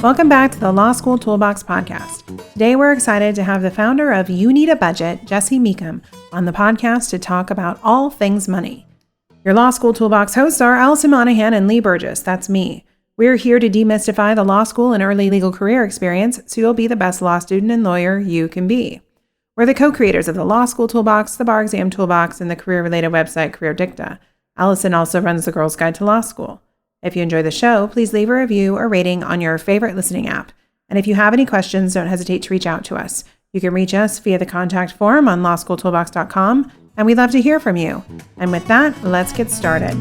Welcome back to the Law School Toolbox podcast. Today we're excited to have the founder of You Need a Budget, Jesse Mecham, on the podcast to talk about all things money. Your Law School Toolbox hosts are Alison Monahan and Lee Burgess. That's me. We're here to demystify the law school and early legal career experience so you'll be the best law student and lawyer you can be. We're the co-creators of the Law School Toolbox, the Bar Exam Toolbox, and the career-related website Career Dicta. Alison also runs the Girls Guide to Law School. If you enjoy the show, please leave a review or rating on your favorite listening app. And if you have any questions, don't hesitate to reach out to us. You can reach us via the contact form on lawschooltoolbox.com, and we'd love to hear from you. And with that, let's get started.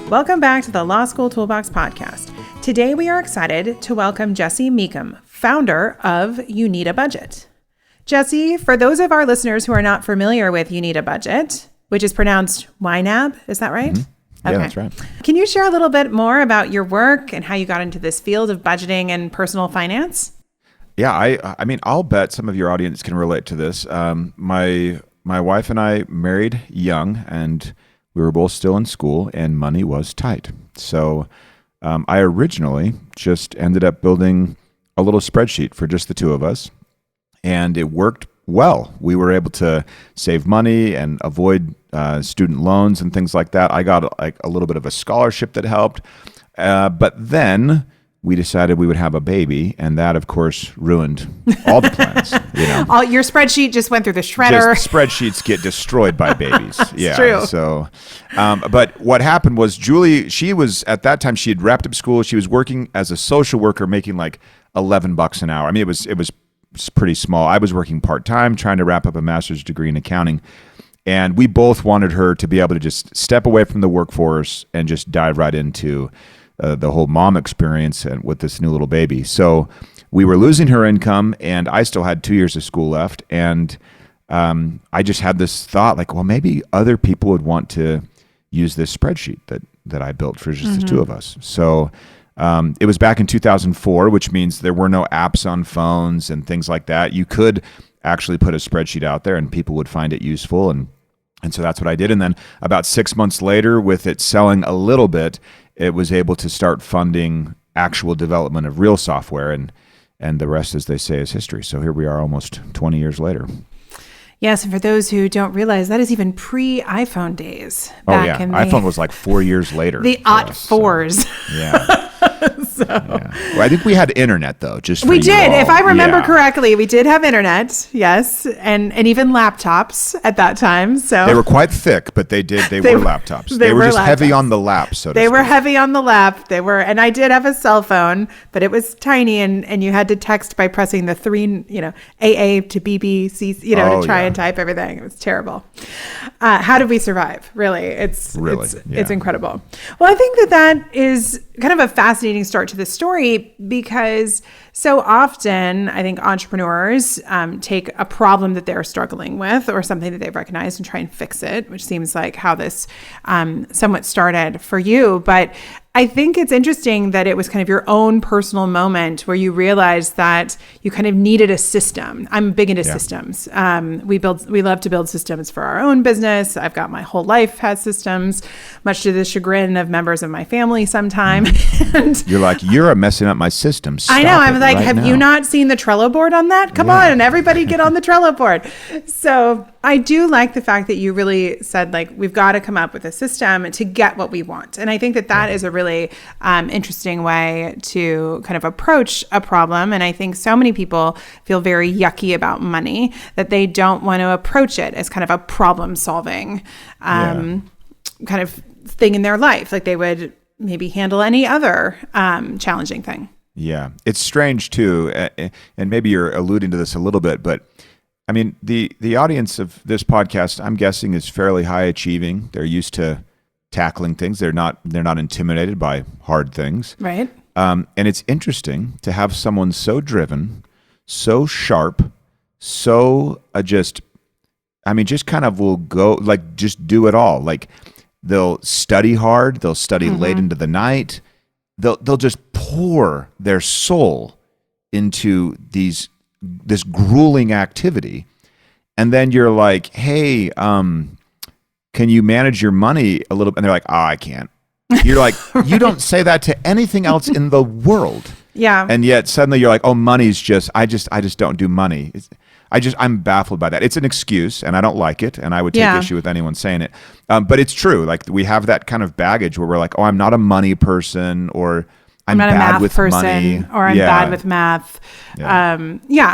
Welcome back to the Law School Toolbox podcast. Today, we are excited to welcome Jesse Mecham, founder of You Need a Budget. Jesse, for those of our listeners who are not familiar with You Need a Budget, which is pronounced YNAB, is that right? Mm-hmm. Yeah, that's right. Can you share a little bit more about your work and how you got into this field of budgeting and personal finance? Yeah, I mean, I'll bet some of your audience can relate to this. My wife and I married young, and we were both still in school, and money was tight. So I originally just ended up building a little spreadsheet for just the two of us, and it worked well. We were able to save money and avoid student loans and things like that. I got like a little bit of a scholarship that helped, but then we decided we would have a baby, and that, of course, ruined all the plans. You know, all your spreadsheet just went through the shredder. Just spreadsheets get destroyed by babies. Yeah, true. So, but what happened was Julie. She was at that time. She had wrapped up school. She was working as a social worker, making like $11 an hour. I mean, it was pretty small. I was working part time, trying to wrap up a master's degree in accounting. And we both wanted her to be able to just step away from the workforce and just dive right into the whole mom experience and with this new little baby. So we were losing her income, and I still had 2 years of school left. And I just had this thought, like, well, maybe other people would want to use this spreadsheet that I built for just the two of us. So it was back in 2004, which means there were no apps on phones and things like that. You could actually put a spreadsheet out there, and people would find it useful. And so that's what I did. And then about 6 months later, with it selling a little bit, it was able to start funding actual development of real software, and the rest, as they say, is history. So here we are almost 20 years later. Yes, and for those who don't realize, that is even pre-iPhone days. iPhone was like 4 years later. The '04s. So, yeah. Yeah. Well, I think we had internet, though. We did. If I remember correctly, we did have internet, yes, and even laptops at that time. So they were quite thick, but they were laptops. They were just laptops. Heavy on the lap, so to They speak. were heavy on the lap. And I did have a cell phone, but it was tiny, and you had to text by pressing the three, AA to BBC, to try and type everything. It was terrible. How did we survive? Really, it's incredible. Well, I think that is kind of a fascinating start to the story, because so often I think entrepreneurs take a problem that they're struggling with or something that they've recognized and try and fix it, which seems like how this somewhat started for you. But I think it's interesting that it was kind of your own personal moment where you realized that you kind of needed a system. I'm big into systems. We love to build systems for our own business. I've got my whole life has systems, much to the chagrin of members of my family sometime. And you're like, you're messing up my system. Stop I know. I'm like, right have now. you not seen the Trello board on that? Come on, everybody get on the Trello board. So I do like the fact that you really said, like, we've got to come up with a system to get what we want. And I think that is a really interesting way to kind of approach a problem. And I think so many people feel very yucky about money that they don't want to approach it as kind of a problem solving kind of thing in their life. Like they would maybe handle any other challenging thing. Yeah. It's strange too. And maybe you're alluding to this a little bit, but I mean, the audience of this podcast, I'm guessing, is fairly high achieving. They're used to tackling things. They're not intimidated by hard things. Right. And it's interesting to have someone so driven, so sharp, so just kind of will go, like, just do it all. Like, they'll study hard. They'll study late into the night. They'll just pour their soul into this grueling activity. And then you're like, hey, can you manage your money a little? And they're like, oh, I can't. You're like, right. You don't say that to anything else in the world. Yeah. And yet suddenly you're like, oh, money's just, I just don't do money. I'm baffled by that. It's an excuse and I don't like it. And I would take issue with anyone saying it. But it's true. Like we have that kind of baggage where we're like, oh, I'm not a money person, or I'm not bad a math with person, money, or I'm bad with math. Yeah.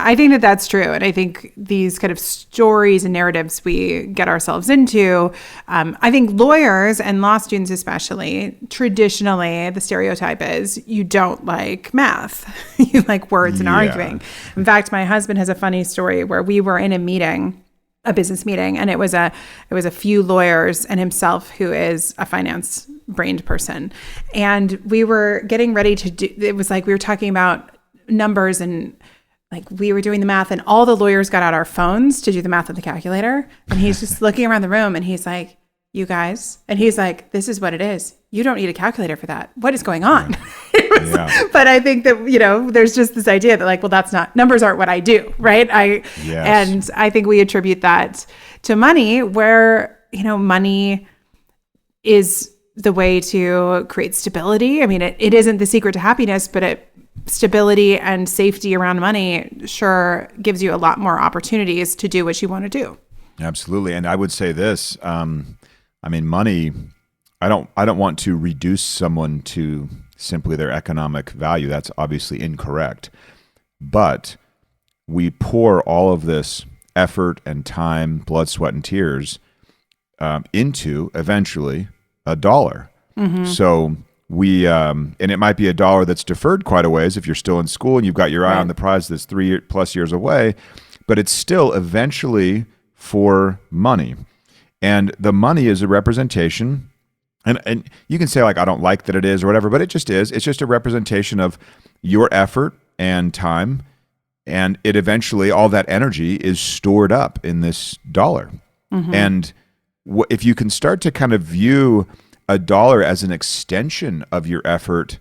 I think that's true. And I think these kind of stories and narratives we get ourselves into, I think lawyers and law students especially, traditionally, the stereotype is you don't like math. You like words and arguing. In fact, my husband has a funny story where we were in a business meeting, and it was a few lawyers and himself, who is a finance brained person. And we were getting ready to do, it was like we were talking about numbers, and like we were doing the math, and all the lawyers got out our phones to do the math with the calculator. And he's just looking around the room and he's like, you guys, and he's like, this is what it is. You don't need a calculator for that. What is going on? But I think that, there's just this idea that like, well, numbers aren't what I do. Right. And I think we attribute that to money, where, money is the way to create stability. I mean, it isn't the secret to happiness, but stability and safety around money sure gives you a lot more opportunities to do what you want to do. Absolutely. And I would say this, money, I don't want to reduce someone to simply their economic value. That's obviously incorrect. But we pour all of this effort and time, blood, sweat, and tears into eventually $1. Mm-hmm. So we, and it might be $1 that's deferred quite a ways if you're still in school and you've got your eye on the prize that's 3+ years away, but it's still eventually for money. And the money is a representation, and you can say like, I don't like that it is or whatever, but it just is. It's just a representation of your effort and time. And it eventually, all that energy is stored up in this $1. Mm-hmm. And if you can start to kind of view $1 as an extension of your effort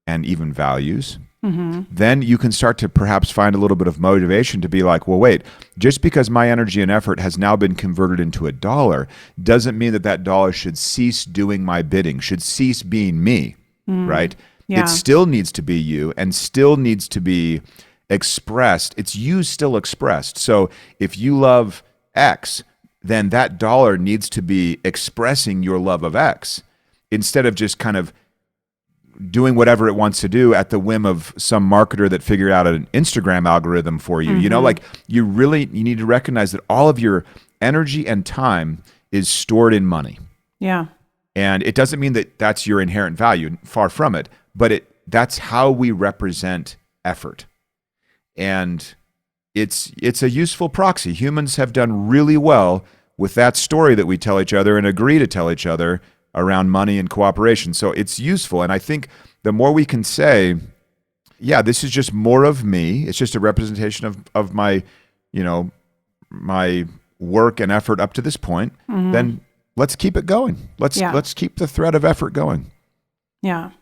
and even values, mm-hmm. then you can start to perhaps find a little bit of motivation to be like, well, wait, just because my energy and effort has now been converted into $1 doesn't mean that $1 should cease doing my bidding, should cease being me, right? Yeah. It still needs to be you and still needs to be expressed. It's you still expressed. So if you love X, then that $1 needs to be expressing your love of X instead of just kind of doing whatever it wants to do at the whim of some marketer that figured out an Instagram algorithm for you. Mm-hmm. You need to recognize that all of your energy and time is stored in money. Yeah. And it doesn't mean that that's your inherent value, far from it, but that's how we represent effort. And it's a useful proxy. Humans have done really well with that story that we tell each other and agree to tell each other around money and cooperation. So it's useful. And I think the more we can say, yeah, this is just more of me, it's just a representation of my, my work and effort up to this point, mm-hmm. then let's keep it going. Let's keep the thread of effort going. Yeah.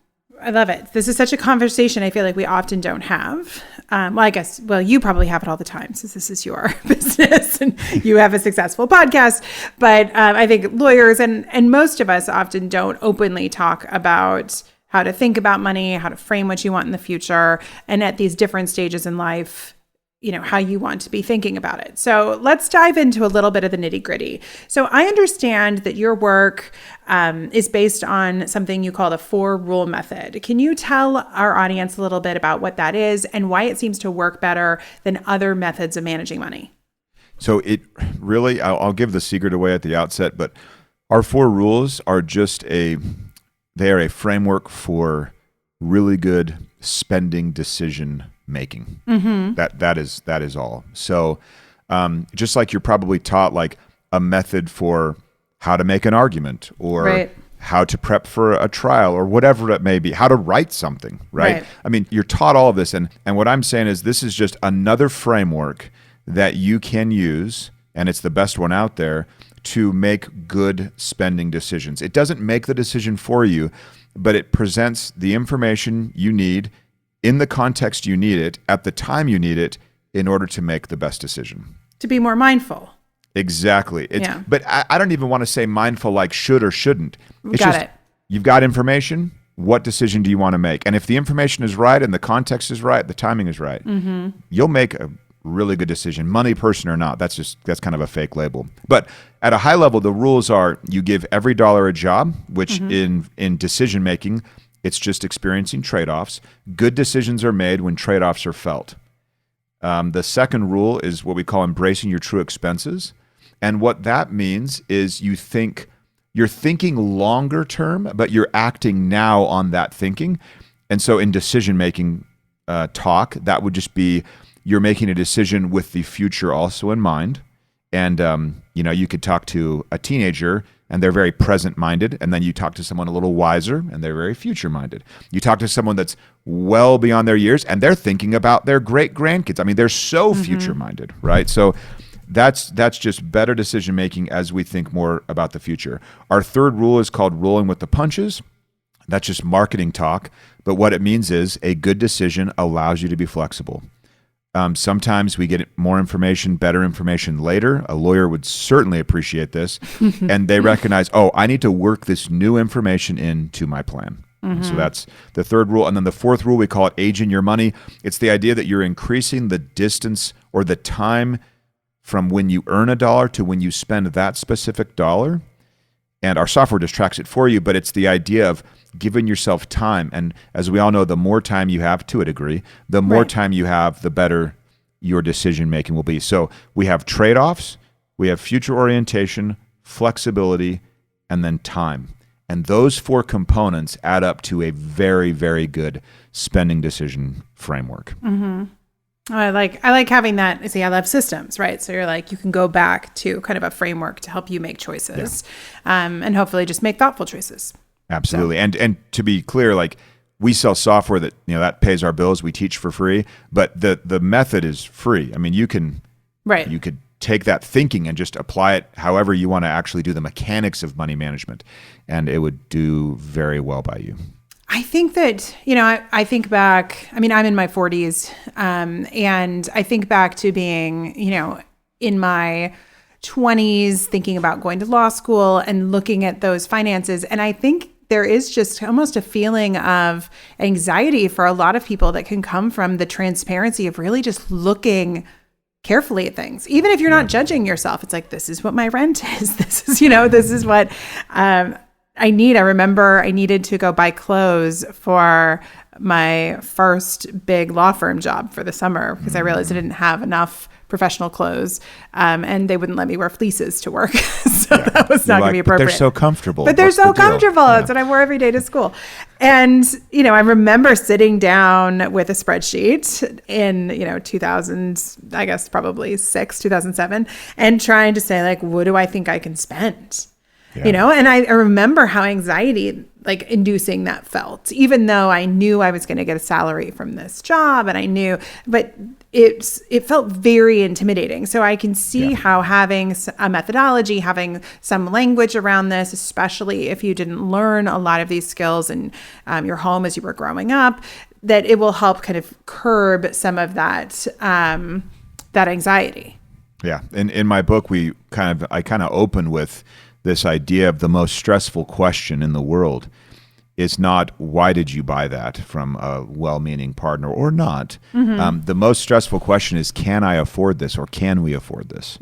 I love it. This is such a conversation I feel like we often don't have. You probably have it all the time since this is your business and you have a successful podcast. But I think lawyers and most of us often don't openly talk about how to think about money, how to frame what you want in the future, and at these different stages in life, how you want to be thinking about it. So let's dive into a little bit of the nitty gritty. So I understand that your work is based on something you call the 4-rule method. Can you tell our audience a little bit about what that is and why it seems to work better than other methods of managing money? So it really, I'll give the secret away at the outset, but our 4 rules are they are a framework for really good spending decision making. Mm-hmm. That is all. So just like you're probably taught like a method for how to make an argument or how to prep for a trial or whatever it may be, how to write something, right? I mean, you're taught all of this. And what I'm saying is this is just another framework that you can use, and it's the best one out there, to make good spending decisions. It doesn't make the decision for you, but it presents the information you need in the context you need it, at the time you need it, in order to make the best decision. To be more mindful. Exactly. But I don't even want to say mindful like should or shouldn't. It's Got it. You've got information. What decision do you want to make? And if the information is right and the context is right, the timing is right, you'll make a really good decision, money person or not. That's kind of a fake label. But at a high level, the rules are you give every dollar a job, which in decision making, it's just experiencing trade-offs. Good decisions are made when trade-offs are felt. The second rule is what we call embracing your true expenses. And what that means is you're thinking longer term, but you're acting now on that thinking. And so in decision-making talk, that would just be you're making a decision with the future also in mind. And, you could talk to a teenager and they're very present-minded. And then you talk to someone a little wiser and they're very future-minded. You talk to someone that's well beyond their years and they're thinking about their great-grandkids. I mean, they're so future-minded, right? So that's just better decision-making as we think more about the future. Our third rule is called rolling with the punches. That's just marketing talk. But what it means is a good decision allows you to be flexible. Sometimes we get more information, better information later. A lawyer would certainly appreciate this. And they recognize, I need to work this new information into my plan. So that's the third rule. And then the fourth rule, we call it aging your money. It's the idea that you're increasing the distance or the time from when you earn a dollar to when you spend that specific dollar. And our software just tracks it for you, but it's the idea of giving yourself time. And as we all know, the more time you have, to a degree, the more time you have, the better your decision-making will be. So we have trade-offs, we have future orientation, flexibility, and then time. And those four components add up to a very, very good spending decision framework. I like having that. See, I love systems, right? So you can go back to kind of a framework to help you make choices, and hopefully just make thoughtful choices. Absolutely. So. And to be clear, we sell software that, that pays our bills. We teach for free, but the method is free. I mean, you could take that thinking and just apply it however you want to actually do the mechanics of money management, and it would do very well by you. I think that, I think back, I'm in my 40s, and I think back to being, in my 20s, thinking about going to law school and looking at those finances. And I think there is just almost a feeling of anxiety for a lot of people that can come from the transparency of really just looking carefully at things. Even if you're not judging yourself, it's like, this is what my rent is. This is, this is what, I remember I needed to go buy clothes for my first big law firm job for the summer because I realized I didn't have enough professional clothes, and they wouldn't let me wear fleeces to work. So that was not going to be appropriate. But they're so comfortable. That's what I wore every day to school. And, I remember sitting down with a spreadsheet in, 2000, I guess probably 2007, and trying to say, what do I think I can spend? Yeah. And I remember how anxiety inducing that felt, even though I knew I was going to get a salary from this job and but it felt very intimidating. So I can see how having a methodology, having some language around this, especially if you didn't learn a lot of these skills in your home as you were growing up, that it will help kind of curb some of that, that anxiety. Yeah. In my book, I kind of open with this idea of the most stressful question in the world is not, why did you buy that from a well-meaning partner or not? The most stressful question is, can I afford this or can we afford this?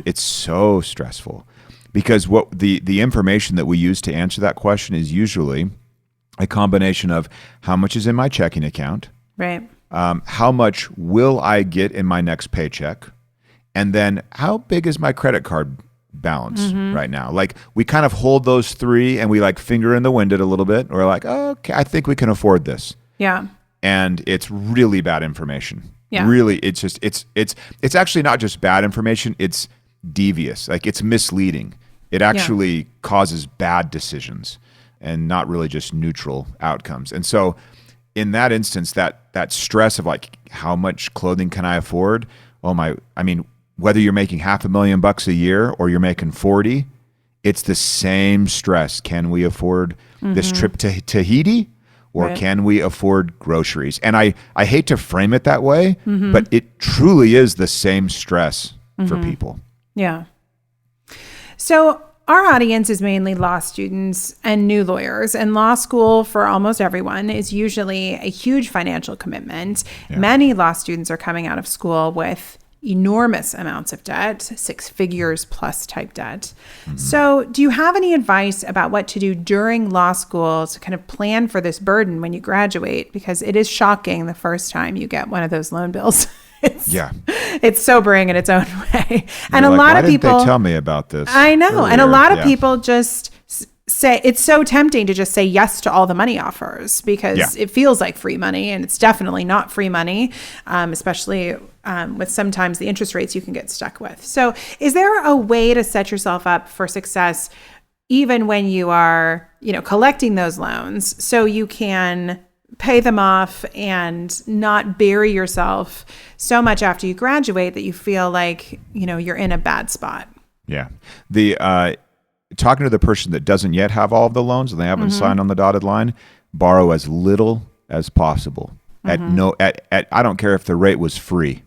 It's so stressful because what the information that we use to answer that question is usually a combination of how much is in my checking account, right? How much will I get in my next paycheck? And then how big is my credit card balance right now? We kind of hold those three and we finger in the wind it a little bit. We're like, oh, okay, I think we can afford this. Yeah. And it's really bad information. Yeah. Really, it's actually not just bad information, it's devious. It's misleading. It actually causes bad decisions and not really just neutral outcomes. And so in that instance, that stress of how much clothing can I afford? Whether you're making $500,000 a year or you're making 40, it's the same stress. Can we afford this trip to Tahiti or can we afford groceries? And I hate to frame it that way, but it truly is the same stress for people. Yeah. So our audience is mainly law students and new lawyers, and law school for almost everyone is usually a huge financial commitment. Yeah. Many law students are coming out of school with enormous amounts of debt, 6 figures plus type debt. Mm-hmm. So do you have any advice about what to do during law school to kind of plan for this burden when you graduate? Because it is shocking the first time you get one of those loan bills. It's sobering in its own way. And a lot of people, why didn't they tell me about this? I know. Earlier? And a lot of people just say, it's so tempting to just say yes to all the money offers because it feels like free money, and it's definitely not free money, especially with sometimes the interest rates you can get stuck with. So is there a way to set yourself up for success even when you are, collecting those loans so you can pay them off and not bury yourself so much after you graduate that you feel like, you're in a bad spot? Yeah. Talking to the person that doesn't yet have all of the loans and they haven't signed on the dotted line, borrow as little as possible. I don't care if the rate was free.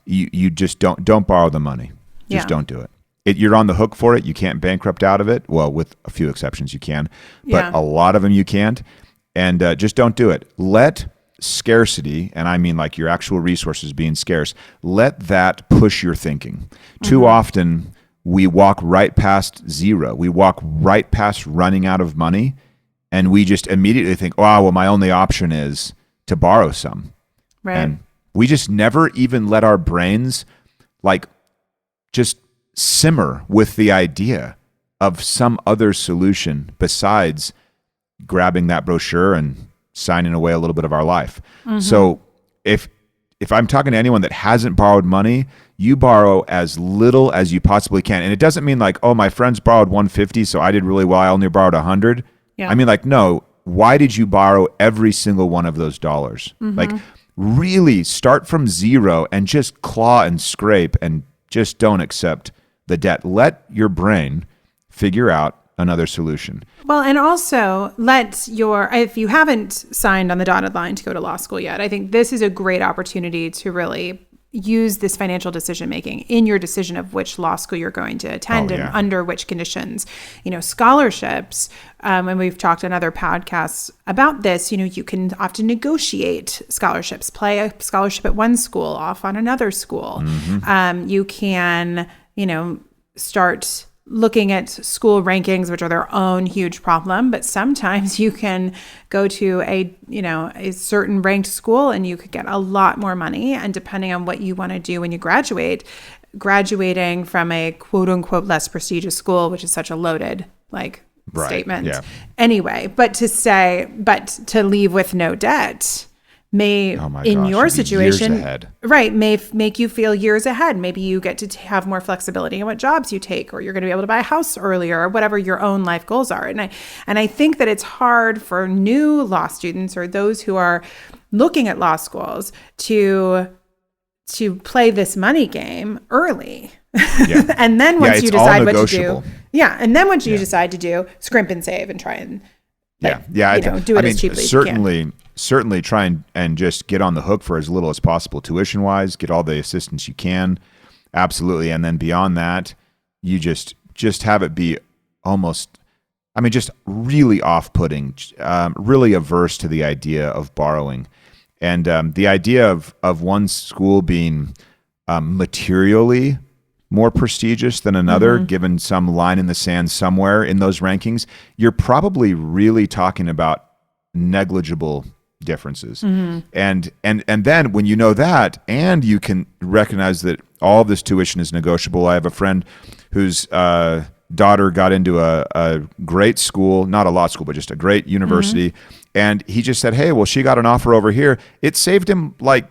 You just don't borrow the money. Just don't do it. You're on the hook for it. You can't bankrupt out of it. Well, with a few exceptions you can, but a lot of them you can't. And just don't do it. Let scarcity, and I mean like your actual resources being scarce, let that push your thinking. Too often we walk right past zero. We walk right past running out of money, and we just immediately think, oh, well, my only option is to borrow some. Right. And we just never even let our brains just simmer with the idea of some other solution besides grabbing that brochure and signing away a little bit of our life. So if I'm talking to anyone that hasn't borrowed money, you borrow as little as you possibly can. And it doesn't mean like, oh, my friends borrowed $150, so I did really well, I only borrowed $100. Yeah. I mean, like, no, why did you borrow every single one of those dollars? Like, really start from zero and just claw and scrape and just don't accept the debt. Let your brain figure out another solution. Well, and also if you haven't signed on the dotted line to go to law school yet, I think this is a great opportunity to really use this financial decision making in your decision of which law school you're going to attend and under which conditions. Scholarships, and we've talked on other podcasts about this, you can often negotiate scholarships, play a scholarship at one school, off on another school. You can, start looking at school rankings, which are their own huge problem, but sometimes you can go to a certain ranked school and you could get a lot more money. And depending on what you want to do when you graduating from a quote unquote less prestigious school, which is such a loaded statement anyway, but to leave with no debt may, in your situation, may make you feel years ahead. Maybe you get to have more flexibility in what jobs you take, or you're going to be able to buy a house earlier, or whatever your own life goals are. And I think that it's hard for new law students or those who are looking at law schools to play this money game early. And then once you decide what to do, decide to do, scrimp and save and try and do it as cheaply as you can. Certainly try and just get on the hook for as little as possible tuition-wise, get all the assistance you can. Absolutely. And then beyond that, you just have it be just really off-putting, really averse to the idea of borrowing. And the idea of one school being materially more prestigious than another, given some line in the sand somewhere in those rankings, you're probably really talking about negligible differences. And then when you know that, and you can recognize that all of this tuition is negotiable. I have a friend whose daughter got into a great school, not a law school, but just a great university. And he just said, hey, well, she got an offer over here. It saved him like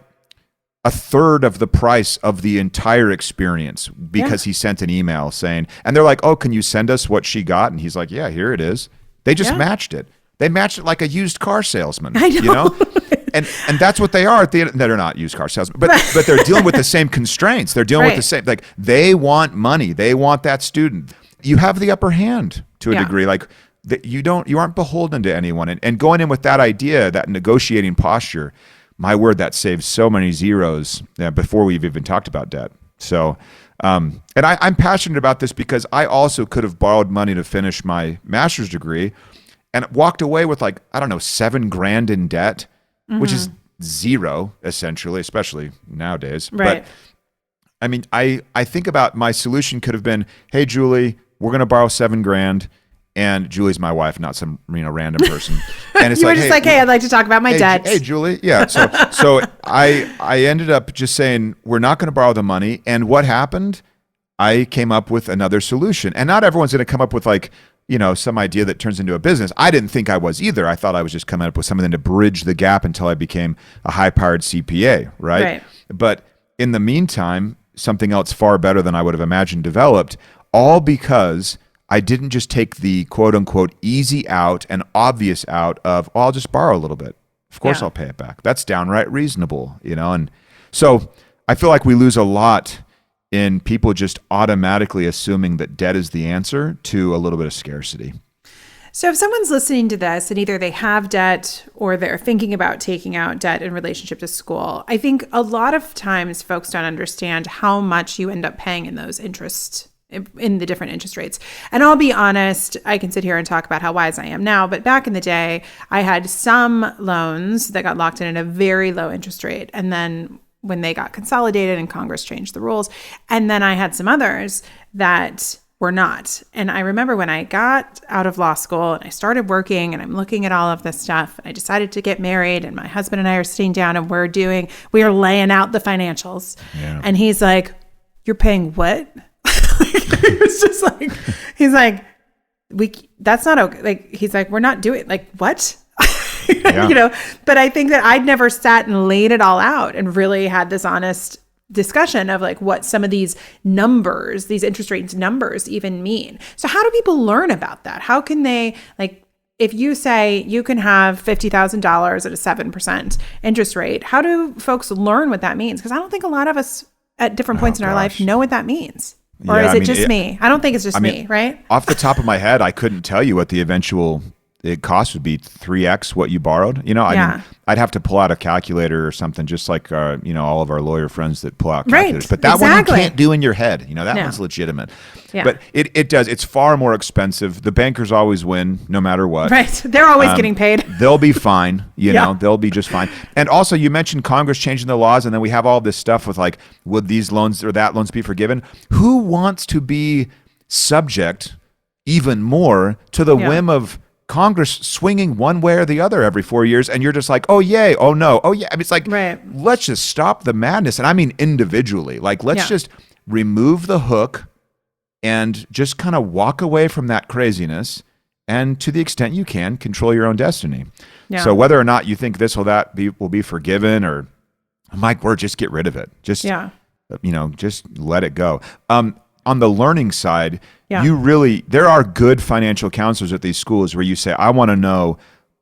a third of the price of the entire experience because he sent an email saying, and they're like, oh, can you send us what she got? And he's like, yeah, here it is. They just matched it. They matched it like a used car salesman, And that's what they are. They're not used car salesmen, but they're dealing with the same constraints. They're dealing with the same, they want money. They want that student. You have the upper hand to a degree. You aren't beholden to anyone. And going in with that idea, that negotiating posture, my word, that saves so many zeros before we've even talked about debt. So And I'm passionate about this because I also could have borrowed money to finish my master's degree and walked away with like, I don't know, $7,000 in debt, which is zero essentially, especially nowadays. Right. But I mean, I think about my solution could have been, hey, Julie, we're going to borrow $7,000. And Julie's my wife, not some random person. And it's you were just like, hey, I'd like to talk about my debt. Hey, Julie. Yeah. So I ended up just saying, we're not going to borrow the money. And what happened? I came up with another solution. And not everyone's going to come up with like, some idea that turns into a business. I didn't think I was either. I thought I was just coming up with something to bridge the gap until I became a high-powered CPA, right? But in the meantime, something else far better than I would have imagined developed, all because I didn't just take the quote unquote easy out and obvious out of, I'll just borrow a little bit. Of course I'll pay it back. That's downright reasonable, And so I feel like we lose a lot in people just automatically assuming that debt is the answer to a little bit of scarcity. So if someone's listening to this and either they have debt or they're thinking about taking out debt in relationship to school, I think a lot of times folks don't understand how much you end up paying in those interests in the different interest rates. And I'll be honest, I can sit here and talk about how wise I am now, but back in the day, I had some loans that got locked in at a very low interest rate. And then when they got consolidated and Congress changed the rules, and then I had some others that were not. And I remember when I got out of law school and I started working and I'm looking at all of this stuff, and I decided to get married, and my husband and I are sitting down and we are laying out the financials. Yeah. And he's like, "You're paying what?" He was just like, he's like, that's not okay. Like, he's like, we're not doing, like, what? But I think that I'd never sat and laid it all out and really had this honest discussion of like what some of these numbers, these interest rate numbers even mean. So how do people learn about that? How can they, like, if you say you can have $50,000 at a 7% interest rate, how do folks learn what that means? Because I don't think a lot of us at different points in our life know what that means. Or is it just me? I don't think it's just me, right? Off the top of my head, I couldn't tell you what the eventual cost would be. 3x what you borrowed. I mean, I'd have to pull out a calculator or something, just like all of our lawyer friends that pull out calculators. But that one you can't do in your head. That one's legitimate. Yeah. But it does. It's far more expensive. The bankers always win, no matter what. Right. They're always getting paid. They'll be fine. They'll be just fine. And also, you mentioned Congress changing the laws, and then we have all this stuff with like, would these loans or that loans be forgiven? Who wants to be subject even more to the whim of Congress swinging one way or the other every 4 years, and you're just like, oh yay, oh no, oh yeah. I mean, it's like, let's just stop the madness. And I mean individually, like let's just remove the hook and just kind of walk away from that craziness, and to the extent you can, control your own destiny. Yeah. So whether or not you think this or that will be forgiven, or my word, just get rid of it. Just just let it go. On the learning side, there are good financial counselors at these schools where you say, I want to know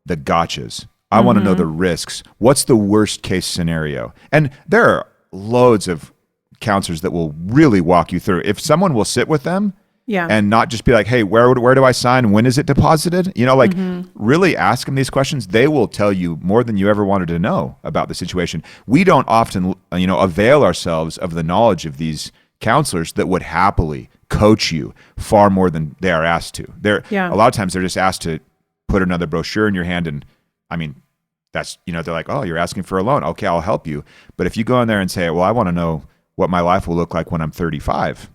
the gotchas. I want to know the risks. What's the worst case scenario? And there are loads of counselors that will really walk you through. If someone will sit with them and not just be like, hey, where do I sign? When is it deposited? Really ask them these questions. They will tell you more than you ever wanted to know about the situation. We don't often, avail ourselves of the knowledge of these counselors that would happily coach you far more than they are asked to. A lot of times they're just asked to put another brochure in your hand, and I mean, that's they're like, oh, you're asking for a loan. Okay, I'll help you. But if you go in there and say, well, I want to know what my life will look like when I'm 35,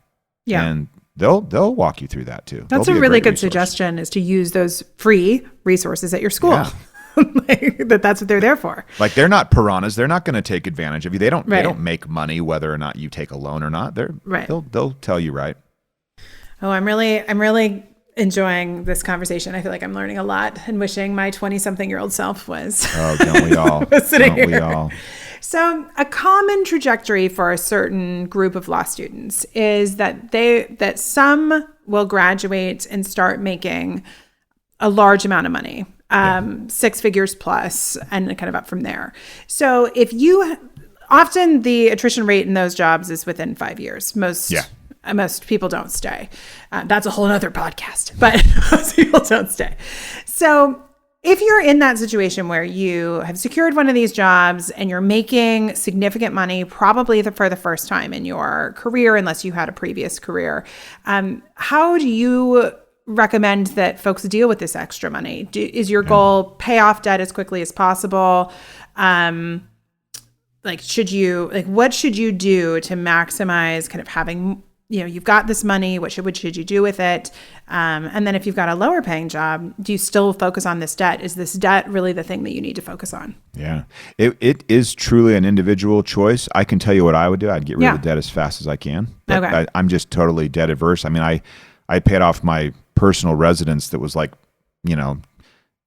and they'll walk you through that too. That's a really good suggestion, is to use those free resources at your school. Yeah. That's what they're there for. Like, they're not piranhas. They're not going to take advantage of you. They don't make money whether or not you take a loan or not. They'll tell you right. Oh, I'm really enjoying this conversation. I feel like I'm learning a lot, and wishing my 20-something-year-old self was. Oh, don't we all? Don't we all? So a common trajectory for a certain group of law students is that some will graduate and start making a large amount of money. 6 figures plus, and kind of up from there. So often the attrition rate in those jobs is within 5 years. Most people don't stay. That's a whole other podcast, but most people don't stay. So if you're in that situation where you have secured one of these jobs and you're making significant money, probably for the first time in your career, unless you had a previous career, how do you recommend that folks deal with this extra money? Is your goal pay off debt as quickly as possible? What should you do to maximize kind of having, you've got this money, what should you do with it? And then if you've got a lower paying job, do you still focus on this debt? Is this debt really the thing that you need to focus on? Yeah, it is truly an individual choice. I can tell you what I would do. I'd get rid of the debt as fast as I can. Okay. I'm just totally debt averse. I mean, I paid off my personal residence that was like,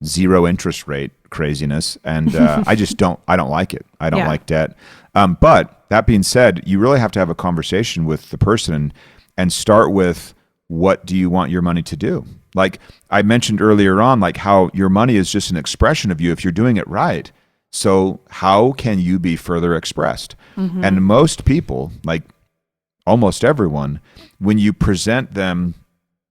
0 interest rate craziness. And I don't like it. I don't like debt. But that being said, you really have to have a conversation with the person and start with, what do you want your money to do? Like I mentioned earlier on, like how your money is just an expression of you if you're doing it right. So how can you be further expressed? Mm-hmm. And most people, like almost everyone, when you present them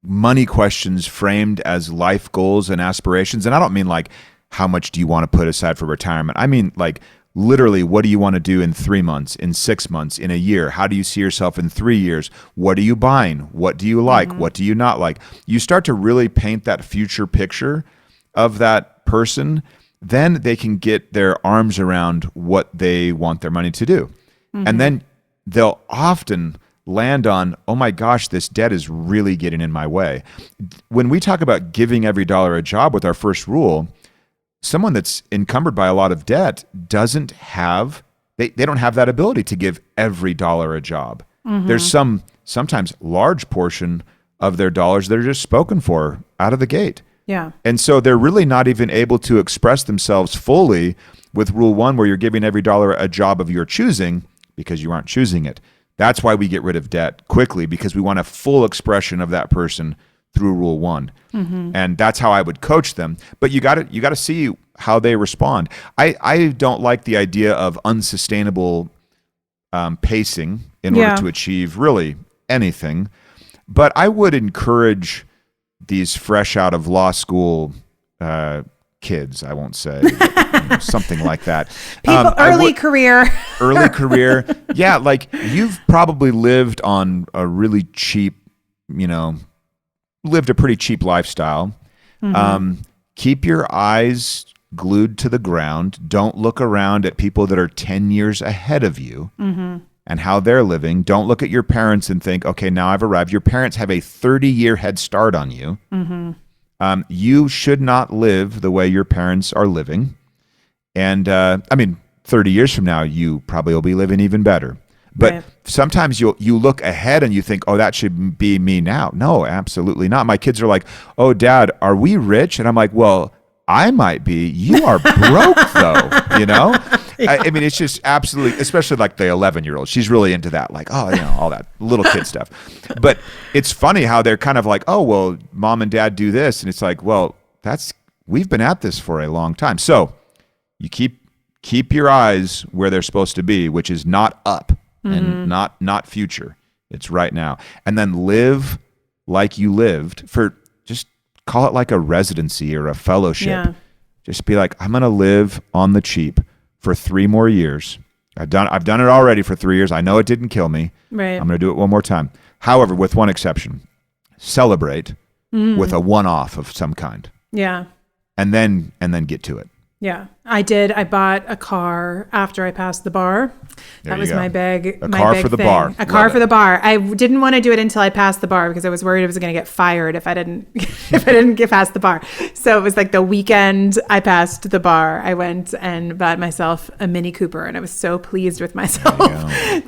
money questions framed as life goals and aspirations, and I don't mean like, how much do you want to put aside for retirement? I mean like, literally, what do you want to do in 3 months, in 6 months, in a year? How do you see yourself in 3 years? What are you buying? What do you like? Mm-hmm. What do you not like? You start to really paint that future picture of that person, then they can get their arms around what they want their money to do. Mm-hmm. And then they'll often land on, oh my gosh, this debt is really getting in my way. When we talk about giving every dollar a job with our first rule, someone that's encumbered by a lot of debt doesn't have, they don't have that ability to give every dollar a job. Mm-hmm. There's sometimes large portion of their dollars that are just spoken for out of the gate. Yeah. And so they're really not even able to express themselves fully with rule 1, where you're giving every dollar a job of your choosing because you aren't choosing it. That's why we get rid of debt quickly, because we want a full expression of that person through rule 1. Mm-hmm. And that's how I would coach them. But you got to see how they respond. I don't like the idea of unsustainable pacing in order to achieve really anything. But I would encourage these fresh out of law school kids, I won't say, something like that. People, early career. Yeah, like you've probably lived on a really cheap, lived a pretty cheap lifestyle. Mm-hmm. Keep your eyes glued to the ground. Don't look around at people that are 10 years ahead of you and how they're living. Don't look at your parents and think, okay, now I've arrived. Your parents have a 30-year head start on you. Mm-hmm. You should not live the way your parents are living. And 30 years from now, you probably will be living even better. But sometimes you look ahead and you think, oh, that should be me now. No, absolutely not. My kids are like, oh, Dad, are we rich? And I'm like, well, I might be. You are broke, though, Yeah. I mean, it's just absolutely, especially like the 11-year-old. She's really into that, like, oh, all that little kid stuff. But it's funny how they're kind of like, oh, well, Mom and Dad do this. And it's like, well, we've been at this for a long time. So you keep your eyes where they're supposed to be, which is not up. And not future. It's right now. And then live like you lived just call it like a residency or a fellowship. Yeah. Just be like, I'm going to live on the cheap for 3 more years. I've done it already for 3 years. I know it didn't kill me. Right. I'm going to do it one more time. However, with one exception, celebrate with a one-off of some kind. Yeah. And then get to it. Yeah, I did. I bought a car after I passed the bar. That was my big A car for the bar. A car for the bar. I didn't want to do it until I passed the bar because I was worried I was going to get fired if I didn't get past the bar. So it was like the weekend I passed the bar, I went and bought myself a Mini Cooper, and I was so pleased with myself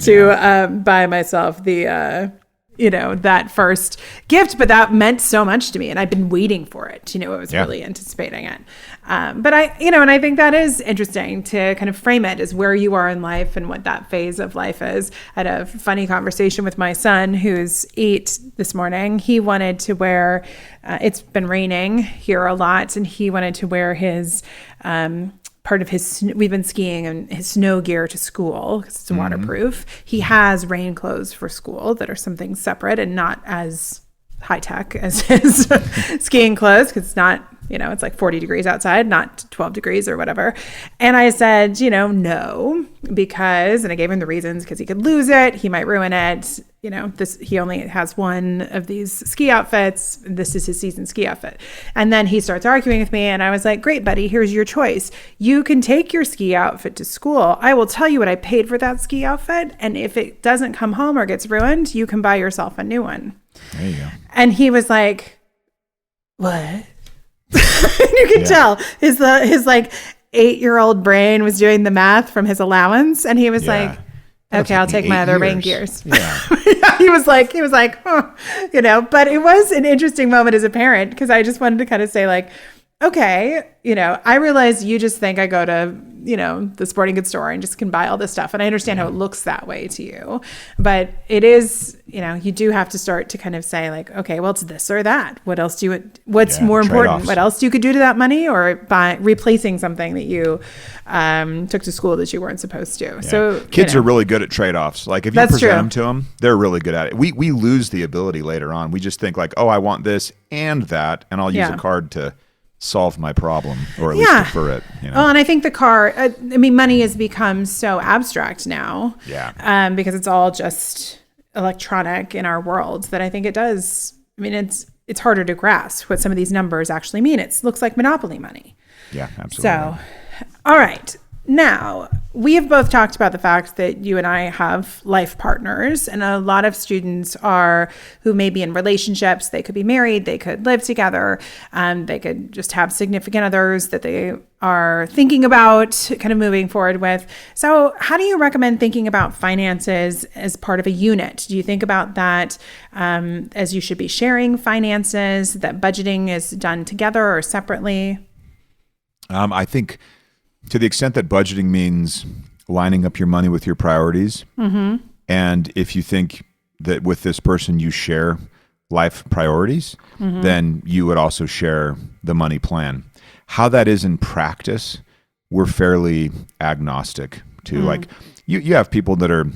to buy myself the that first gift, but that meant so much to me, and I've been waiting for it. I was really anticipating it. But and I think that is interesting to kind of frame it as where you are in life and what that phase of life is. I had a funny conversation with my son, who's 8 this morning. He wanted to wear, it's been raining here a lot, and he wanted to wear his, part of his, we've been skiing and his snow gear to school because it's waterproof. He has rain clothes for school that are something separate and not as high tech as his skiing clothes, because it's not, it's like 40 degrees outside, not 12 degrees or whatever. And I said, no, because, and I gave him the reasons, because he could lose it. He might ruin it. He only has one of these ski outfits. This is his season ski outfit. And then he starts arguing with me. And I was like, great, buddy, here's your choice. You can take your ski outfit to school. I will tell you what I paid for that ski outfit. And if it doesn't come home or gets ruined, you can buy yourself a new one. There you go. And he was like, what? You could tell his like 8-year-old brain was doing the math from his allowance, and he was like, okay, I'll take my other rain gears. Yeah. He was like, huh. But it was an interesting moment as a parent, because I just wanted to kind of say, like, okay, I realize you just think I go to, the sporting goods store and just can buy all this stuff. And I understand how it looks that way to you. But it is, you do have to start to kind of say, like, okay, well, it's this or that. What else what's more important? What else you could do to that money, or by replacing something that you took to school that you weren't supposed to. Yeah. So kids are really good at trade-offs. Like, if you present them to them, they're really good at it. We lose the ability later on. We just think like, oh, I want this and that, and I'll use a card to solve my problem, or at least defer it. Well, and I think the car, money has become so abstract now. Yeah. Because it's all just electronic in our world, that I think it does. It's harder to grasp what some of these numbers actually mean. It looks like monopoly money. Yeah, absolutely. So, all right. Now, we have both talked about the fact that you and I have life partners, and a lot of students who may be in relationships. They could be married, they could live together, they could just have significant others that they are thinking about kind of moving forward with. So how do you recommend thinking about finances as part of a unit? Do you think about that as you should be sharing finances, that budgeting is done together or separately? I think, to the extent that budgeting means lining up your money with your priorities, and if you think that with this person you share life priorities, then you would also share the money plan. How that is in practice, we're fairly agnostic to. Like, you have people that are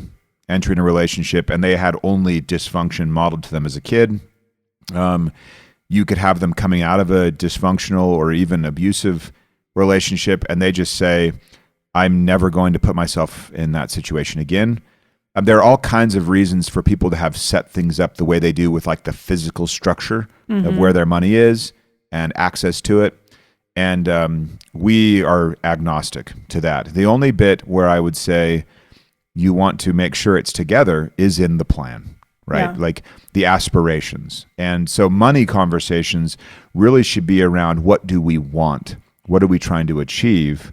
entering a relationship and they had only dysfunction modeled to them as a kid. You could have them coming out of a dysfunctional or even abusive relationship, and they just say, I'm never going to put myself in that situation again. There are all kinds of reasons for people to have set things up the way they do, with like the physical structure of where their money is and access to it. And we are agnostic to that. The only bit where I would say you want to make sure it's together is in the plan, right? Yeah. Like the aspirations. And so money conversations really should be around, what do we want? What are we trying to achieve?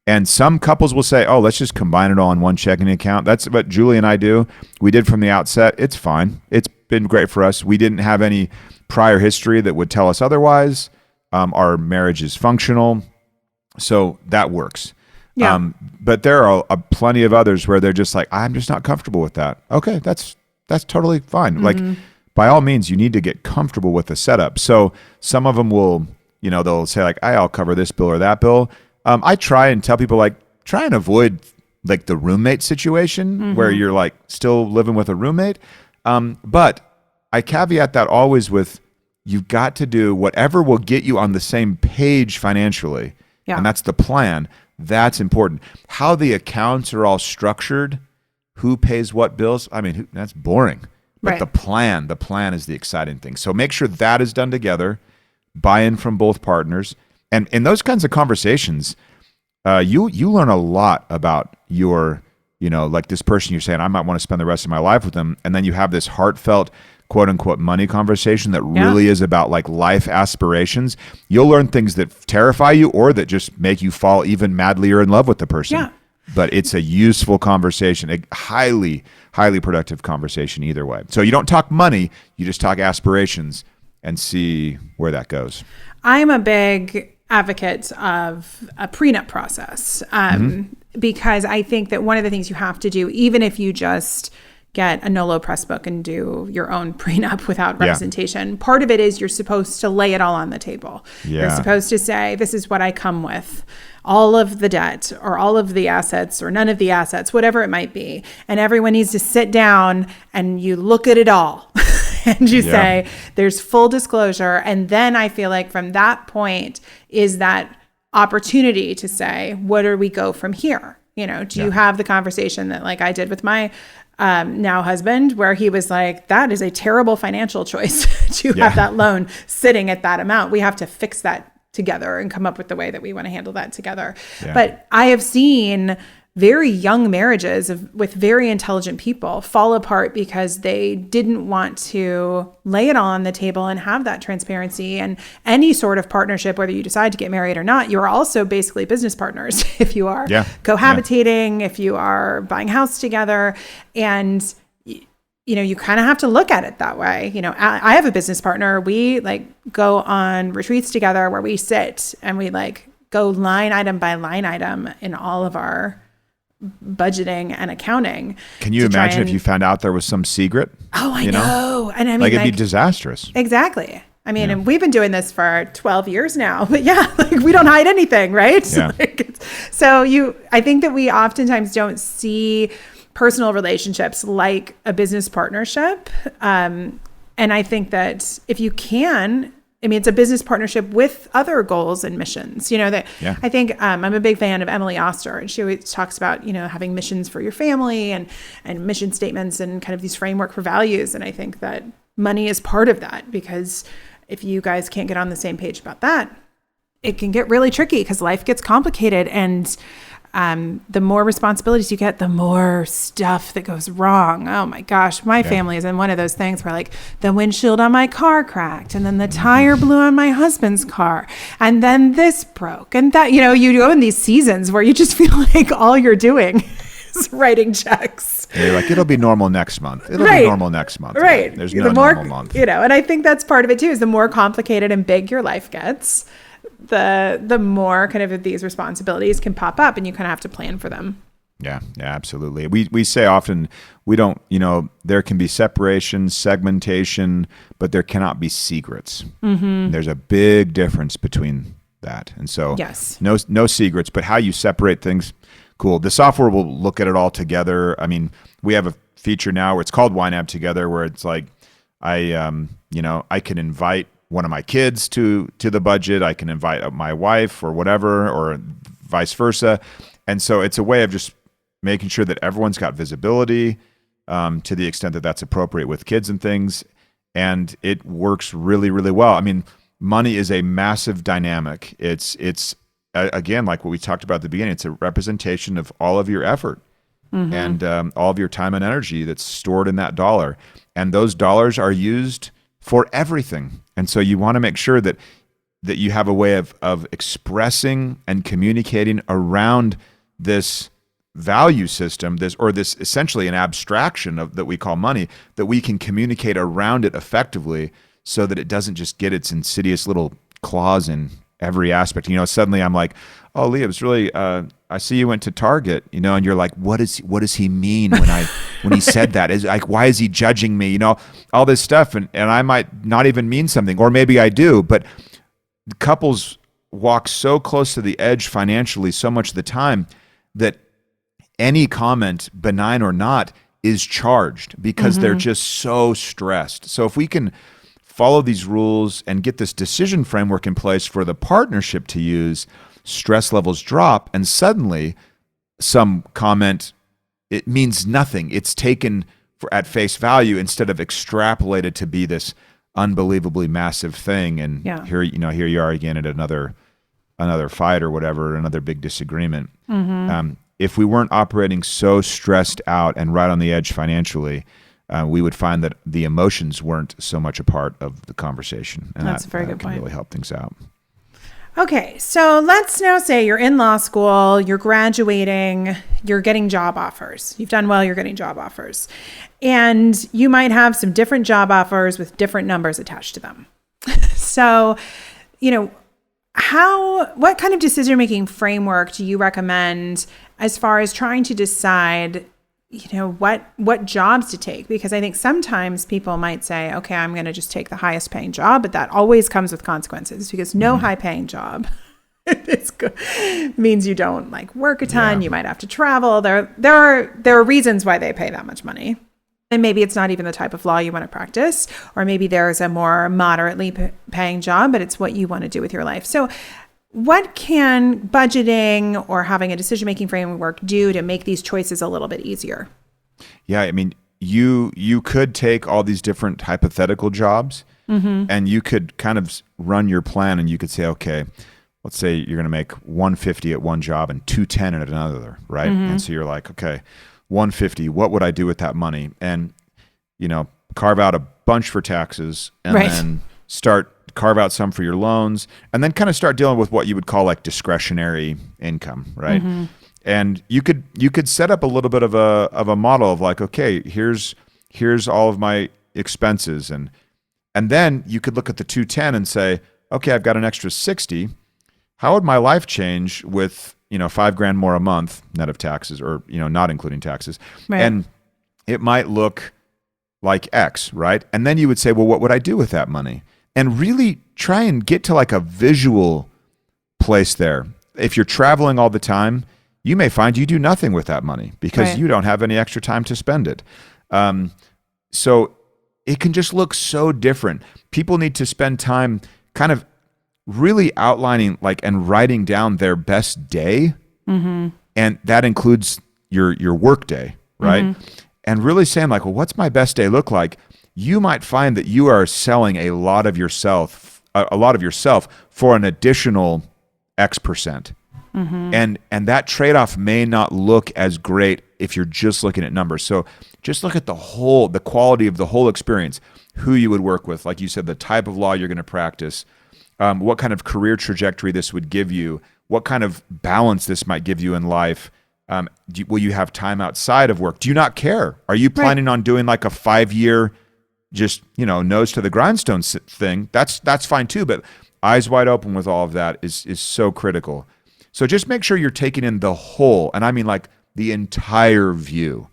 And some couples will say, oh, let's just combine it all in one checking account. That's what Julie and I do. We did from the outset. It's fine. It's been great for us. We didn't have any prior history that would tell us otherwise. Our marriage is functional. So that works. Yeah. But there are plenty of others where they're just like, I'm just not comfortable with that. Okay, that's totally fine. Like, by all means, you need to get comfortable with the setup. So some of them will, they'll say like, I'll cover this bill or that bill. I try and tell people, like, try and avoid like the roommate situation where you're like still living with a roommate. But I caveat that always with, you've got to do whatever will get you on the same page financially. Yeah. And that's the plan. That's important. How the accounts are all structured, who pays what bills, that's boring. But the plan is the exciting thing. So make sure that is done together. Buy-in from both partners. And in those kinds of conversations, you learn a lot about your, like this person you're saying, I might want to spend the rest of my life with them. And then you have this heartfelt, quote unquote, money conversation that really is about like life aspirations. You'll learn things that terrify you or that just make you fall even madlier in love with the person. Yeah. But it's a useful conversation, a highly, highly productive conversation either way. So you don't talk money, you just talk aspirations and see where that goes. I'm a big advocate of a prenup process because I think that one of the things you have to do, even if you just get a NOLO press book and do your own prenup without representation, part of it is you're supposed to lay it all on the table. You're supposed to say, this is what I come with. All of the debt or all of the assets or none of the assets, whatever it might be. And everyone needs to sit down and you look at it all. and you say there's full disclosure. And then I feel like from that point is that opportunity to say, what do we go from here? You know, do you have the conversation that like I did with my now husband, where he was like, that is a terrible financial choice to have that loan sitting at that amount. We have to fix that together and come up with the way that we want to handle that together. But I have seen very young marriages with very intelligent people fall apart because they didn't want to lay it all on the table and have that transparency. And any sort of partnership, whether you decide to get married or not, you're also basically business partners if you are cohabitating, if you are buying a house together. And you know, you kind of have to look at it that way. You know, I have a business partner. We like go on retreats together where we sit and we like go line item by line item in all of our budgeting and accounting. Can you imagine if you found out there was some secret? Oh, I know. And I mean, like it'd be disastrous. Exactly. I mean, and we've been doing this for 12 years now, but like we don't hide anything, right? Yeah. I think that we oftentimes don't see personal relationships like a business partnership. And I think that if you can, I mean, it's a business partnership with other goals and missions, you know, that I think I'm a big fan of Emily Oster, and she always talks about, you know, having missions for your family and mission statements and kind of these framework for values. And I think that money is part of that, because if you guys can't get on the same page about that, it can get really tricky because life gets complicated. And the more responsibilities you get, the more stuff that goes wrong. Oh my gosh, my family is in one of those things where like the windshield on my car cracked, and then the tire blew on my husband's car, and then this broke, and that, you know, you go in these seasons where you just feel like all you're doing is writing checks. And you're like, it'll be normal next month. It'll be normal next month. Right. There's no normal month. You know, and I think that's part of it too, is the more complicated and big your life gets, the more kind of these responsibilities can pop up, and you kind of have to plan for them. Yeah, absolutely. We say often, we don't, you know, there can be separation, segmentation, but there cannot be secrets. There's a big difference between that. And so no secrets, but how you separate things, cool. The software will look at it all together. I mean, we have a feature now where it's called YNAB Together, where it's like, I can invite one of my kids to the budget. I can invite my wife or whatever, or vice versa. And so it's a way of just making sure that everyone's got visibility to the extent that that's appropriate with kids and things. And it works really, really well. I mean, money is a massive dynamic. It's again, like what we talked about at the beginning, it's a representation of all of your effort and all of your time and energy that's stored in that dollar. And those dollars are used for everything. And so you want to make sure that you have a way of expressing and communicating around this value system, this essentially an abstraction of that we call money, that we can communicate around it effectively, so that it doesn't just get its insidious little claws in every aspect. You know, suddenly I'm like, oh, Leah, it was really, I see you went to Target, you know, and you're like, what does he mean when he said that? Is like, why is he judging me? You know, all this stuff. And I might not even mean something, or maybe I do, but couples walk so close to the edge financially so much of the time that any comment, benign or not, is charged because they're just so stressed. So if we can follow these rules and get this decision framework in place for the partnership to use, stress levels drop, and suddenly some comment, it means nothing. It's taken at face value instead of extrapolated to be this unbelievably massive thing. And here you are again at another fight or whatever, another big disagreement. If we weren't operating so stressed out and right on the edge financially, we would find that the emotions weren't so much a part of the conversation. And that's a very good point. Really help things out. Okay, so let's now say you're in law school, you're graduating, you're getting job offers. You've done well, you're getting job offers. And you might have some different job offers with different numbers attached to them. So, you know, what kind of decision-making framework do you recommend as far as trying to decide, you know, what jobs to take? Because I think sometimes people might say, okay, I'm going to just take the highest paying job, but that always comes with consequences, because no high paying job means you don't like work a ton. You might have to travel. There are reasons why they pay that much money. And maybe it's not even the type of law you want to practice, or maybe there's a more moderately paying job, but it's what you want to do with your life. So what can budgeting or having a decision-making framework do to make these choices a little bit easier? Yeah, I mean, you could take all these different hypothetical jobs and you could kind of run your plan, and you could say, okay, let's say you're going to make 150 at one job and 210 at another, right? And so you're like, okay, 150, what would I do with that money? And, carve out a bunch for taxes, and then carve out some for your loans, and then kind of start dealing with what you would call like discretionary income, right? And you could set up a little bit of a model of like, okay, here's all of my expenses, and then you could look at the 210 and say, okay, I've got an extra 60. How would my life change with $5,000 more a month net of taxes, or not including taxes? Right. And it might look like X, right? And then you would say, well, what would I do with that money? And really try and get to like a visual place there. If you're traveling all the time, you may find you do nothing with that money because you don't have any extra time to spend it. So it can just look so different. People need to spend time kind of really outlining and writing down their best day. And that includes your work day, right? And really saying well, what's my best day look like? You might find that you are selling a lot of yourself for an additional X percent. And that trade-off may not look as great if you're just looking at numbers. So just look at the quality of the whole experience, who you would work with, like you said, the type of law you're going to practice, what kind of career trajectory this would give you, what kind of balance this might give you in life. Will you have time outside of work? Do you not care? Are you planning on doing like a 5-year just, nose to the grindstone thing? That's fine too, but eyes wide open with all of that is so critical. So just make sure you're taking in the whole, and I mean like the entire view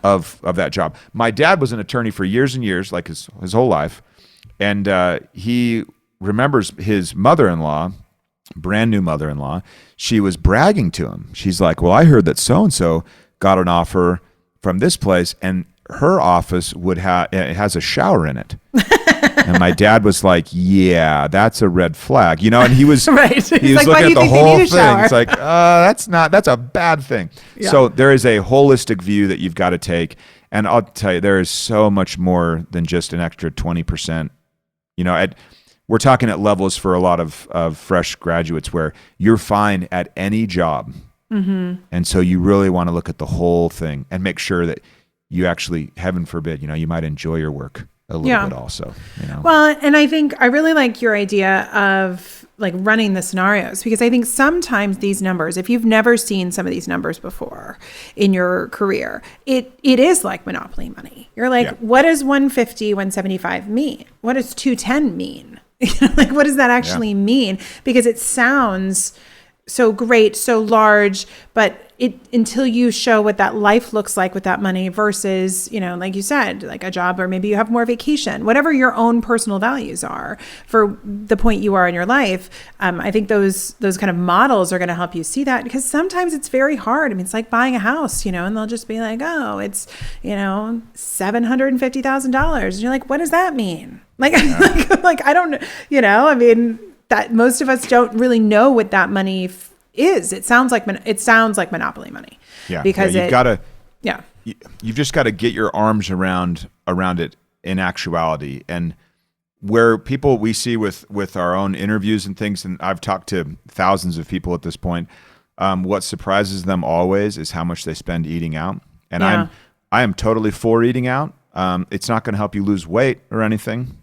of that job. My dad was an attorney for years and years, like his whole life. And he remembers his mother-in-law, brand new mother-in-law, she was bragging to him. She's like, well, I heard that so-and-so got an offer from this place, and her office it has a shower in it. And my dad was like, yeah, that's a red flag. And he was, he was looking at the whole thing. It's like, that's a bad thing. Yeah. So there is a holistic view that you've got to take. And I'll tell you, there is so much more than just an extra 20%. We're talking at levels for a lot of fresh graduates where you're fine at any job. And so you really want to look at the whole thing and make sure that you actually, heaven forbid, you might enjoy your work a little bit also. Well, and I think I really like your idea of running the scenarios, because I think sometimes these numbers, if you've never seen some of these numbers before in your career, it is like Monopoly money. You're like, what does 150, 175 mean? What does 210 mean? What does that actually mean? Because it sounds so great, so large, but until you show what that life looks like with that money versus, like you said, like a job, or maybe you have more vacation, whatever your own personal values are for the point you are in your life. I think those kind of models are going to help you see that, because sometimes it's very hard. I mean, it's like buying a house, and they'll just be like, oh, it's, $750,000. And you're like, what does that mean? I don't, I mean, that most of us don't really know what that money is. It sounds like Monopoly money. Yeah, because you've just got to get your arms around it in actuality. And where people we see with our own interviews and things, and I've talked to thousands of people at this point, what surprises them always is how much they spend eating out. And I am totally for eating out. It's not going to help you lose weight or anything,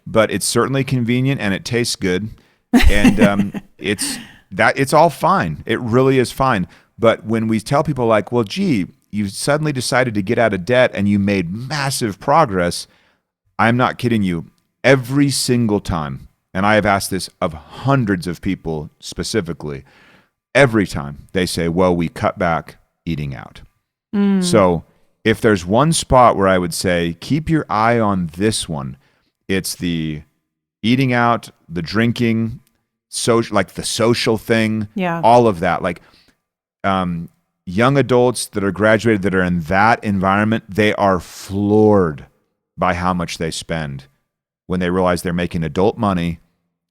but it's certainly convenient and it tastes good. And it's all fine. It really is fine. But when we tell people like, well, gee, you suddenly decided to get out of debt and you made massive progress, I'm not kidding you. Every single time, and I have asked this of hundreds of people specifically, every time they say, well, we cut back eating out. So if there's one spot where I would say, keep your eye on this one, it's the eating out, the drinking, the social thing, all of that. young adults that are graduated that are in that environment, they are floored by how much they spend when they realize they're making adult money,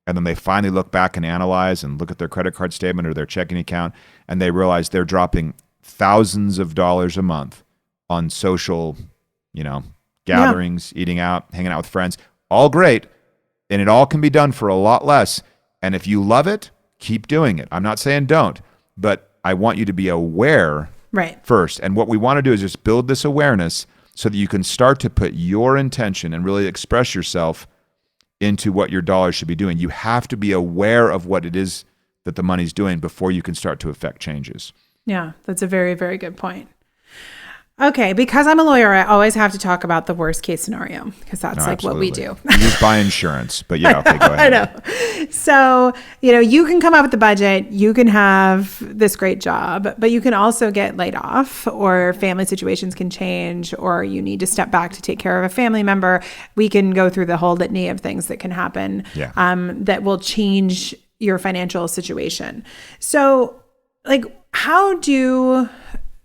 and then they finally look back and analyze and look at their credit card statement or their checking account, and they realize they're dropping thousands of dollars a month on social, gatherings, eating out, hanging out with friends. All great, and it all can be done for a lot less. And if you love it, keep doing it. I'm not saying don't, but I want you to be aware first. And what we want to do is just build this awareness so that you can start to put your intention and really express yourself into what your dollars should be doing. You have to be aware of what it is that the money's doing before you can start to affect changes. Yeah, that's a very, very good point. Okay, because I'm a lawyer, I always have to talk about the worst case scenario, because that's what we do. You just buy insurance, but yeah, okay, go ahead. I know. So, you can come up with the budget, you can have this great job, but you can also get laid off, or family situations can change, or you need to step back to take care of a family member. We can go through the whole litany of things that can happen that will change your financial situation. So, how do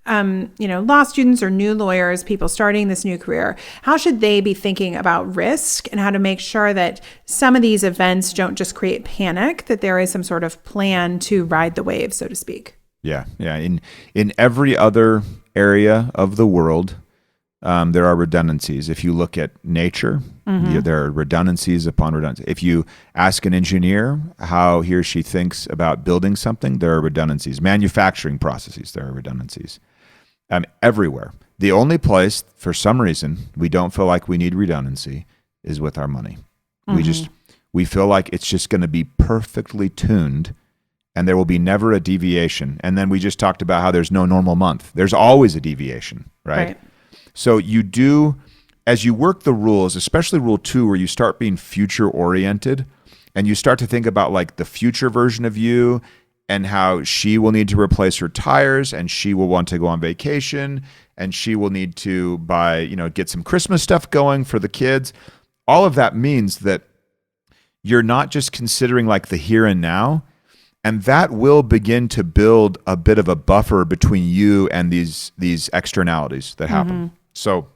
law students or new lawyers, people starting this new career, how should they be thinking about risk and how to make sure that some of these events don't just create panic, that there is some sort of plan to ride the wave, so to speak? Yeah. In every other area of the world, there are redundancies. If you look at nature, there are redundancies upon redundancies. If you ask an engineer how he or she thinks about building something, there are redundancies. Manufacturing processes, there are redundancies. Everywhere. The only place, for some reason, we don't feel like we need redundancy is with our money. We feel like it's just going to be perfectly tuned and there will be never a deviation. And then we just talked about how there's no normal month. There's always a deviation, right? So you do, as you work the rules, especially rule 2, where you start being future oriented and you start to think about like the future version of you and how she will need to replace her tires and she will want to go on vacation and she will need to buy, get some Christmas stuff going for the kids. All of that means that you're not just considering like the here and now, and that will begin to build a bit of a buffer between you and these externalities that happen. So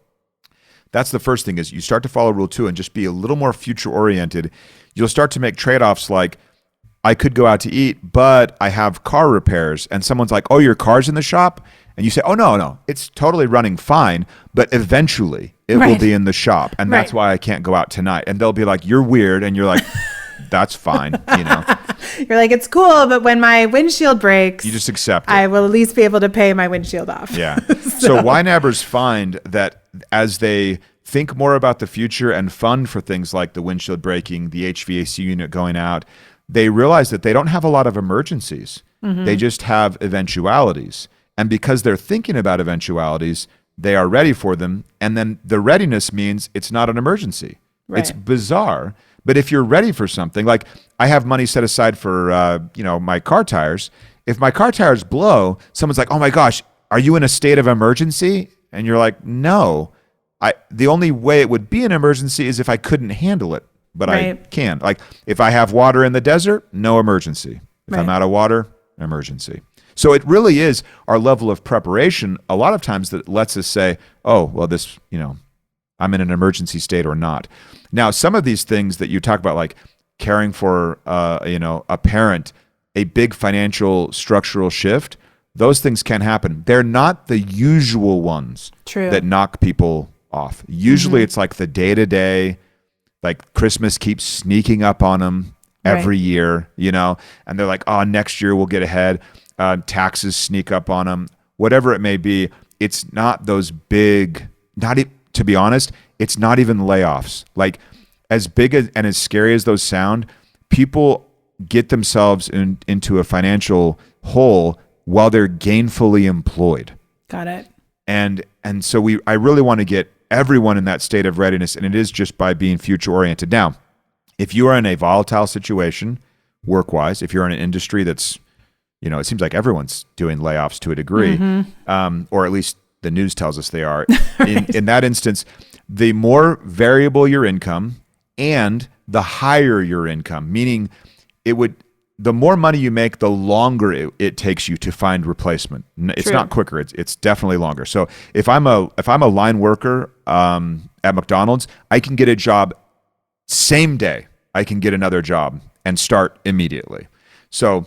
that's the first thing, is you start to follow rule 2 and just be a little more future oriented. You'll start to make trade-offs like, I could go out to eat, but I have car repairs. And someone's like, oh, your car's in the shop? And you say, oh, no, it's totally running fine, but eventually it will be in the shop. And that's why I can't go out tonight. And they'll be like, you're weird. And you're like, that's fine, You're like, it's cool, but when my windshield breaks, you just accept it. I will at least be able to pay my windshield off. Yeah. So YNABers find that as they think more about the future and fund for things like the windshield breaking, the HVAC unit going out, they realize that they don't have a lot of emergencies. They just have eventualities. And because they're thinking about eventualities, they are ready for them. And then the readiness means it's not an emergency. It's bizarre. But if you're ready for something, like I have money set aside for, my car tires. If my car tires blow, someone's like, oh my gosh, are you in a state of emergency? And you're like, no. The only way it would be an emergency is if I couldn't handle it, but I can. Like if I have water in the desert, no emergency. If I'm out of water, emergency. So it really is our level of preparation a lot of times that lets us say, oh, well, this, I'm in an emergency state or not. Now, some of these things that you talk about, like caring for, a parent, a big financial structural shift, those things can happen. They're not the usual ones that knock people off. Usually it's like the day-to-day, like Christmas keeps sneaking up on them every year, and they're like, oh, next year we'll get ahead. Taxes sneak up on them, whatever it may be. It's not those big, to be honest, it's not even layoffs. Like as big and as scary as those sound, people get themselves into a financial hole while they're gainfully employed. Got it. And so I really want to get everyone in that state of readiness, and it is just by being future oriented. Now, if you are in a volatile situation, work-wise, if you're in an industry that's, it seems like everyone's doing layoffs to a degree, or at least the news tells us they are. In that instance, the more variable your income and the higher your income, meaning the more money you make, the longer it takes you to find replacement. It's not quicker. It's definitely longer. So if I'm a line worker at McDonald's, I can get a job same day. I can get another job and start immediately. So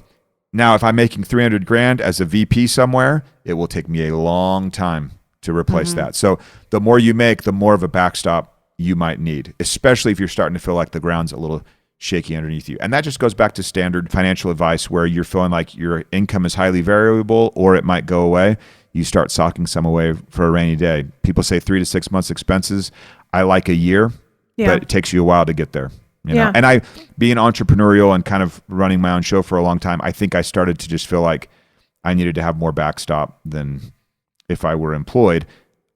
now if I'm making $300,000 as a VP somewhere, it will take me a long time to replace that. So the more you make, the more of a backstop you might need, especially if you're starting to feel like the ground's a little shaky underneath you. And that just goes back to standard financial advice where you're feeling like your income is highly variable or it might go away. You start socking some away for a rainy day. People say 3 to 6 months expenses. I like a year, but it takes you a while to get there. You know? And being entrepreneurial and kind of running my own show for a long time, I think I started to just feel like I needed to have more backstop than if I were employed.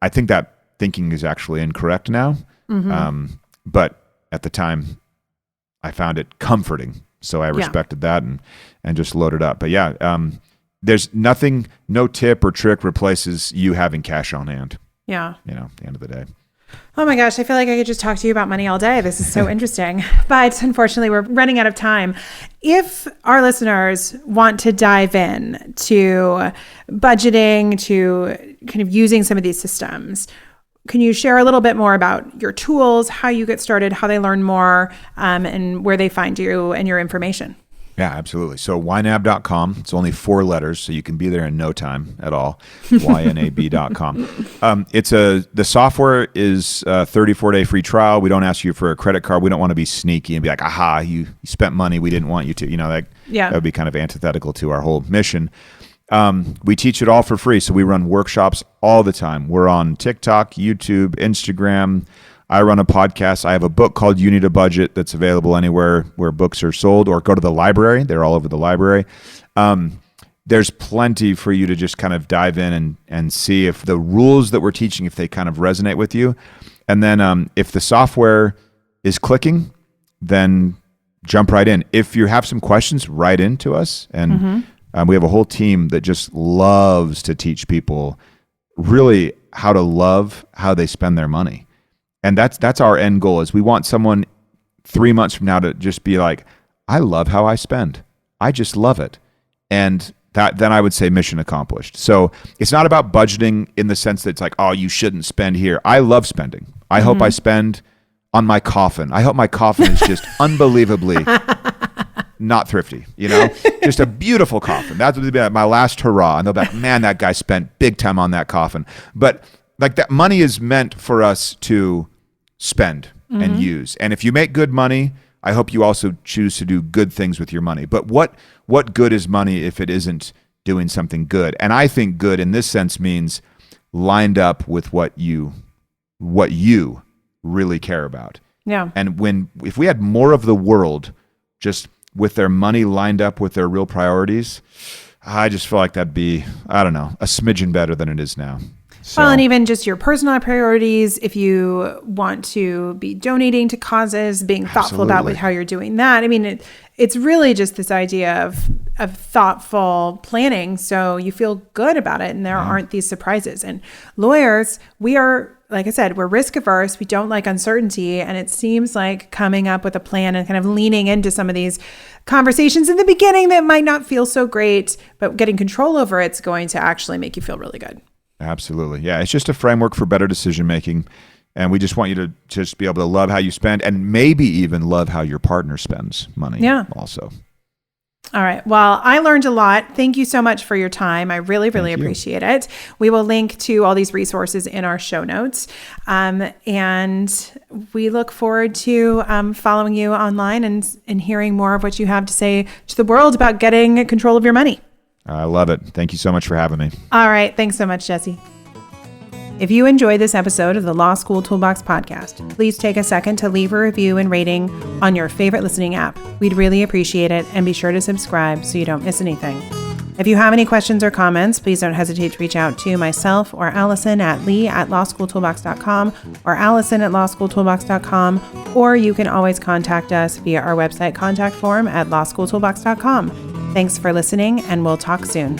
I think that thinking is actually incorrect now. But at the time, I found it comforting. So I respected that and just loaded up. But there's nothing, no tip or trick replaces you having cash on hand. Yeah. At the end of the day. Oh my gosh, I feel like I could just talk to you about money all day. This is so interesting. But unfortunately, we're running out of time. If our listeners want to dive in to budgeting, to kind of using some of these systems, can you share a little bit more about your tools, how you get started, how they learn more, and where they find you and your information? Yeah, absolutely. So YNAB.com, it's only 4 letters, so you can be there in no time at all. YNAB.com. The software is a 34-day free trial. We don't ask you for a credit card. We don't want to be sneaky and be like, aha, you spent money we didn't want you to. That would be kind of antithetical to our whole mission. We teach it all for free. So we run workshops all the time. We're on TikTok, YouTube, Instagram. I run a podcast. I have a book called You Need a Budget that's available anywhere where books are sold, or go to the library. They're all over the library. There's plenty for you to just kind of dive in and see if the rules that we're teaching, if they kind of resonate with you. And then if the software is clicking, then jump right in. If you have some questions, write into us. And we have a whole team that just loves to teach people really how to love how they spend their money. And that's our end goal, is we want someone 3 months from now to just be like, I love how I spend. I just love it. And then I would say mission accomplished. So it's not about budgeting in the sense that it's like, oh, you shouldn't spend here. I love spending. I hope I spend on my coffin. I hope my coffin is just unbelievably not thrifty, just a beautiful coffin. That would be my last hurrah. And they'll be like, man, that guy spent big time on that coffin. But like, that money is meant for us to spend and use. And if you make good money, I hope you also choose to do good things with your money. But what good is money if it isn't doing something good? And I think good in this sense means lined up with what you really care about. Yeah. And if we had more of the world just with their money lined up with their real priorities, I just feel like that'd be, I don't know, a smidgen better than it is now. Well, and even just your personal priorities, if you want to be donating to causes, being thoughtful about how you're doing that. I mean, it's really just this idea of thoughtful planning, so you feel good about it and there aren't these surprises. And lawyers, we are, like I said, we're risk averse. We don't like uncertainty. And it seems like coming up with a plan and kind of leaning into some of these conversations in the beginning that might not feel so great, but getting control over it's going to actually make you feel really good. Absolutely. Yeah. It's just a framework for better decision making. And we just want you to just be able to love how you spend, and maybe even love how your partner spends money also. All right. Well, I learned a lot. Thank you so much for your time. I really, really appreciate it. We will link to all these resources in our show notes. And we look forward to following you online and hearing more of what you have to say to the world about getting control of your money. I love it. Thank you so much for having me. All right. Thanks so much, Jesse. If you enjoyed this episode of the Law School Toolbox podcast, please take a second to leave a review and rating on your favorite listening app. We'd really appreciate it, and be sure to subscribe so you don't miss anything. If you have any questions or comments, please don't hesitate to reach out to myself or Alison at lee@lawschooltoolbox.com or allison@lawschooltoolbox.com, or you can always contact us via our website contact form at lawschooltoolbox.com. Thanks for listening, and we'll talk soon.